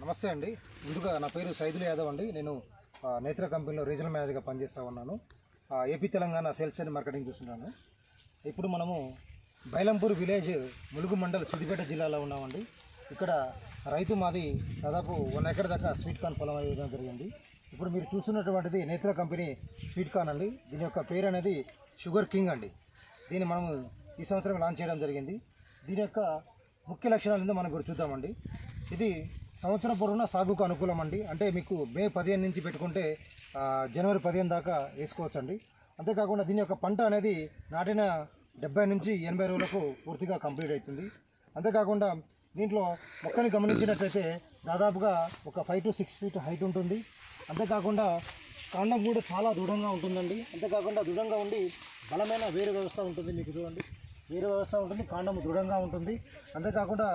నమస్తే అండి. ముందుగా నా పేరు సైదుల్ యాదవ్ అండి. నేను నేత్ర కంపెనీలో రీజనల్ మేనేజర్గా పనిచేస్తూ ఉన్నాను. AP Telangana sales and marketing చూస్తున్నాను. ఇప్పుడు మనము బైలంపూర్ విలేజ్ ములుగు మండల్ సిద్దిపేట జిల్లాలో ఉన్నామండి. ఇక్కడ రైతు మాది దాదాపు 1 ఎకర్ దాకా స్వీట్ కార్న్ పొలం వేయడం జరిగింది. ఇప్పుడు మీరు చూస్తున్నటువంటిది నేత్ర కంపెనీ స్వీట్ కార్న్ అండి. దీని యొక్క పేరు అనేది షుగర్ కింగ్ అండి. దీన్ని మనము ఈ సంవత్సరం లాంచ్ చేయడం జరిగింది. దీని యొక్క ముఖ్య లక్షణాలు ఏందో మనం కూడా చూద్దామండి. ఇది సంవత్సరం పొడవునా సాగుకు అనుకూలం అండి. అంటే మీకు మే 15 నుంచి పెట్టుకుంటే జనవరి 15 దాకా వేసుకోవచ్చు అండి. అంతేకాకుండా దీని యొక్క పంట అనేది నాటిన 70 నుంచి 80 రోజులకు పూర్తిగా కంప్లీట్ అవుతుంది. అంతేకాకుండా దీంట్లో మొక్కని గమనించినట్లయితే దాదాపుగా ఒక 5 to 6 feet హైట్ ఉంటుంది. అంతేకాకుండా కాండం కూడా చాలా దృఢంగా ఉంటుందండి. అంతేకాకుండా దృఢంగా ఉండి బలమైన వేరు వ్యవస్థ ఉంటుంది. మీకు చూడండి, వేరు వ్యవస్థ ఉంటుంది, కాండం దృఢంగా ఉంటుంది. అంతేకాకుండా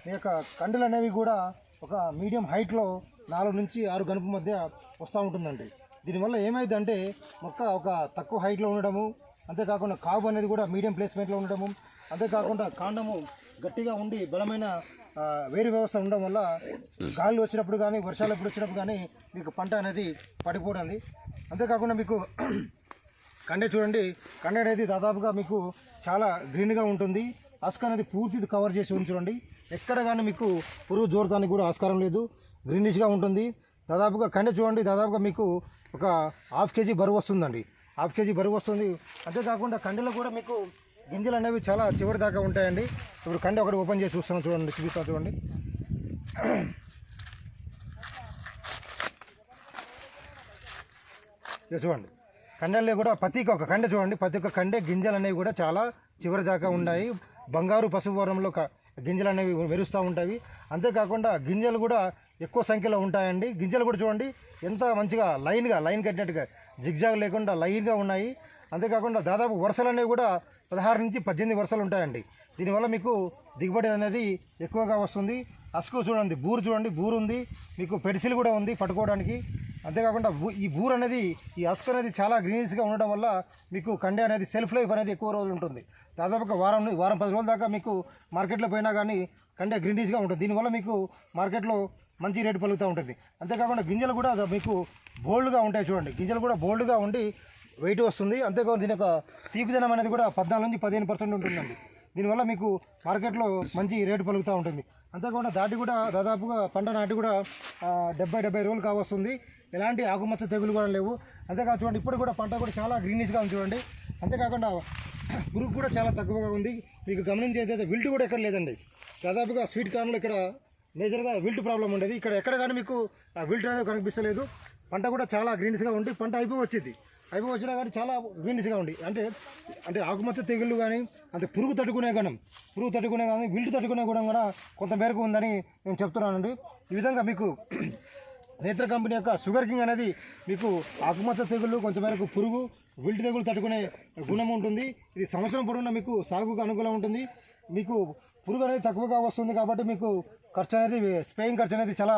మీ యొక్క కండలు అనేవి కూడా ఒక మీడియం హైట్లో 4 నుంచి 6 గనుపు మధ్య వస్తూ ఉంటుందండి. దీనివల్ల ఏమైందంటే మొక్క ఒక తక్కువ హైట్లో ఉండడము, అంతేకాకుండా కాపు అనేది కూడా మీడియం ప్లేస్మెంట్లో ఉండడము, అంతేకాకుండా కాండము గట్టిగా ఉండి బలమైన వేరు వ్యవస్థ ఉండడం వల్ల గాలి వచ్చినప్పుడు కానీ వర్షాలు ఎప్పుడు వచ్చినప్పుడు కానీ మీకు పంట అనేది పడిపోతుంది. అంతేకాకుండా మీకు కండె చూడండి, కండె అనేది దాదాపుగా మీకు చాలా గ్రీన్గా ఉంటుంది. అస్క అనేది పూర్తి కవర్ చేసి ఉంచండి. ఎక్కడ కానీ మీకు పురుగు జోరడానికి కూడా ఆస్కారం లేదు, గ్రీనిష్గా ఉంటుంది. దాదాపుగా కండె చూడండి, దాదాపుగా మీకు ఒక 1/2 kg బరువు వస్తుందండి. 1/2 kg బరువు వస్తుంది. అంతేకాకుండా కండెలో కూడా మీకు గింజలు అనేవి చాలా చివరి దాకా ఉంటాయండి. ఇప్పుడు కండె ఒకటి ఓపెన్ చేసి చూస్తున్నాం, చూడండి, చూపిస్తాను చూడండి. ఇక చూడండి, కండెల్లో కూడా ప్రతి ఒక్క కండె చూడండి, ప్రతి ఒక్క కండె గింజలు అనేవి కూడా చాలా చివరి దాకా ఉన్నాయి. బంగారు పసుపు వర్ణంలో గింజలు అనేవి మెరుస్తూ ఉంటాయి. అంతేకాకుండా గింజలు కూడా ఎక్కువ సంఖ్యలో ఉంటాయండి. గింజలు కూడా చూడండి ఎంత మంచిగా లైన్ కట్టినట్టుగా జిగ్జాగ్ లేకుండా లైన్గా ఉన్నాయి. అంతేకాకుండా దాదాపు వరుసలు అనేవి కూడా 16 నుంచి 18 వరుసలు ఉంటాయండి. దీనివల్ల మీకు దిగుబడి అనేది ఎక్కువగా వస్తుంది. అసుకు చూడండి, బూరు చూడండి, బూరు ఉంది, మీకు పెడిసిల్ కూడా ఉంది పట్టుకోవడానికి. అంతేకాకుండా ఈ బూర్ అనేది, ఈ అసుకు అనేది చాలా గ్రీనిష్గా ఉండడం వల్ల మీకు కండె అనేది సెల్ఫ్ లైఫ్ అనేది ఎక్కువ రోజులు ఉంటుంది. దాదాపుగా వారం 10 రోజుల దాకా మీకు మార్కెట్లో పోయినా కానీ కండె గ్రీనిష్గా ఉంటుంది. దీనివల్ల మీకు మార్కెట్లో మంచి రేటు పలుకుతూ ఉంటుంది. అంతేకాకుండా గింజలు కూడా మీకు బోల్డ్గా ఉంటాయి. చూడండి, గింజలు కూడా బోల్డ్గా ఉండి వెయిట్ వస్తుంది. అంతేకాకుండా దీని యొక్క తీపిదనం అనేది కూడా 14 నుంచి 15% ఉంటుందండి. దీనివల్ల మీకు మార్కెట్లో మంచి రేటు పలుకుతూ ఉంటుంది. అంతేకాకుండా దాటి కూడా దాదాపుగా పంట నాటి కూడా 70 రోజులు కావస్తుంది. ఎలాంటి ఆకుమచ్చ తెగులు కూడా లేవు. అంతేకాదు చూడండి, ఇప్పుడు కూడా పంట కూడా చాలా గ్రీనిష్గా ఉంది చూడండి. అంతేకాకుండా పురుగు కూడా చాలా తక్కువగా ఉంది. మీకు గమనించేదైతే విల్ట్ కూడా ఎక్కడ లేదండి. దాదాపుగా స్వీట్ కార్న్లో ఇక్కడ మేజర్గా విల్ట్ ప్రాబ్లం ఉండేది. ఇక్కడ ఎక్కడ కానీ మీకు విల్ట్ అనేది కనిపిస్తలేదు. పంట కూడా చాలా గ్రీనిష్గా ఉండి పంట అయిపోవచ్చినా కానీ చాలా గ్రీనిష్గా ఉండి అంటే ఆకుమచ్చ తెగుళ్ళు కానీ పురుగు తట్టుకునే కానీ విల్ట్ తట్టుకునే గుణం కూడా కొంత మేరకు ఉందని నేను చెప్తున్నానండి. ఈ విధంగా మీకు నేత్ర కంపెనీ యొక్క షుగర్ కింగ్ అనేది మీకు ఆకుమచ్చ తెగుళ్ళు, కొంచెం మేరకు పురుగు, విల్ట్ తెగులు తట్టుకునే గుణం ఉంటుంది. ఇది సంవత్సరం పొడవునా మీకు సాగుకు అనుకూలం ఉంటుంది. మీకు పురుగు అనేది తక్కువగా వస్తుంది కాబట్టి మీకు స్ప్రేయింగ్ ఖర్చు అనేది చాలా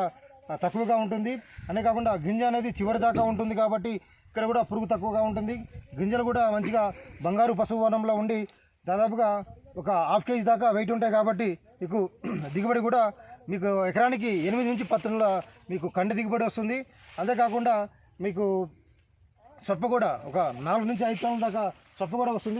తక్కువగా ఉంటుంది. అనే కాకుండా గింజ అనేది చివరి దాకా ఉంటుంది కాబట్టి ఇక్కడ కూడా పురుగు తక్కువగా ఉంటుంది. గింజలు కూడా మంచిగా బంగారు పసుపు వర్ణంలో ఉండి దాదాపుగా ఒక 1/2 kg దాకా వెయిట్ ఉంటాయి కాబట్టి మీకు దిగుబడి కూడా మీకు ఎకరానికి 8 నుంచి 10 టన్నుల మీకు కండె దిగుబడి వస్తుంది. అంతేకాకుండా మీకు సొప్ప కూడా ఒక 4 నుంచి 5 టన్నుల దాకా సొప్ప కూడా వస్తుంది.